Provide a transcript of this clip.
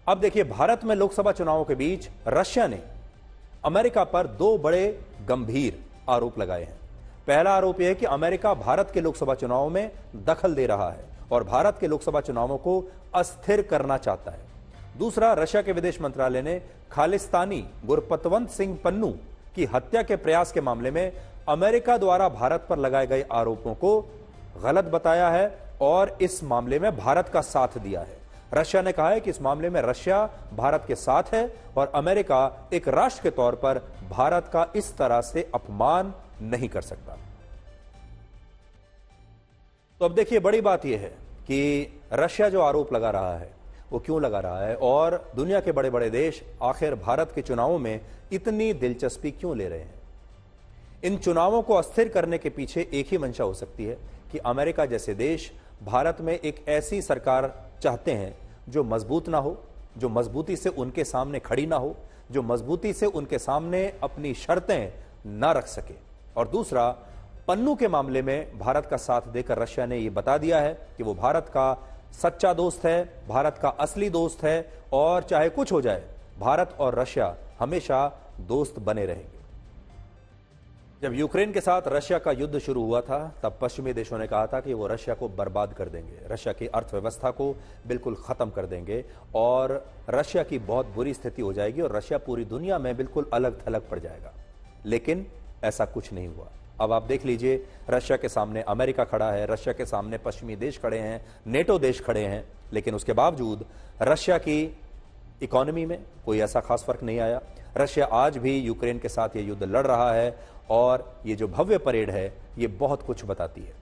अब देखिए, भारत में लोकसभा चुनावों के बीच रशिया ने अमेरिका पर दो बड़े गंभीर आरोप लगाए हैं। पहला आरोप यह है कि अमेरिका भारत के लोकसभा चुनावों में दखल दे रहा है और भारत के लोकसभा चुनावों को अस्थिर करना चाहता है। दूसरा, रशिया के विदेश मंत्रालय ने खालिस्तानी गुरपतवंत सिंह पन्नू की हत्या के प्रयास के मामले में अमेरिका द्वारा भारत पर लगाए गए आरोपों को गलत बताया है और इस मामले में भारत का साथ दिया है। रशिया ने कहा है कि इस मामले में रशिया भारत के साथ है और अमेरिका एक राष्ट्र के तौर पर भारत का इस तरह से अपमान नहीं कर सकता। तो अब देखिए, बड़ी बात यह है कि रशिया जो आरोप लगा रहा है वो क्यों लगा रहा है और दुनिया के बड़े बड़े देश आखिर भारत के चुनावों में इतनी दिलचस्पी क्यों ले रहे हैं। इन चुनावों को अस्थिर करने के पीछे एक ही मंशा हो सकती है कि अमेरिका जैसे देश भारत में एक ऐसी सरकार चाहते हैं जो मजबूत ना हो, जो मजबूती से उनके सामने खड़ी ना हो, जो मजबूती से उनके सामने अपनी शर्तें ना रख सके। और दूसरा, पन्नू के मामले में भारत का साथ देकर रशिया ने यह बता दिया है कि वो भारत का सच्चा दोस्त है, भारत का असली दोस्त है और चाहे कुछ हो जाए भारत और रशिया हमेशा दोस्त बने रहेंगे। जब यूक्रेन के साथ रशिया का युद्ध शुरू हुआ था तब पश्चिमी देशों ने कहा था कि वो रशिया को बर्बाद कर देंगे, रशिया की अर्थव्यवस्था को बिल्कुल खत्म कर देंगे और रशिया की बहुत बुरी स्थिति हो जाएगी और रशिया पूरी दुनिया में बिल्कुल अलग थलग पड़ जाएगा। लेकिन ऐसा कुछ नहीं हुआ। अब आप देख लीजिए, रशिया के सामने अमेरिका खड़ा है, रशिया के सामने पश्चिमी देश खड़े हैं, नेटो देश खड़े हैं, लेकिन उसके बावजूद रशिया की इकोनॉमी में कोई ऐसा खास फर्क नहीं आया। रशिया आज भी यूक्रेन के साथ ये युद्ध लड़ रहा है और ये जो भव्य परेड है ये बहुत कुछ बताती है।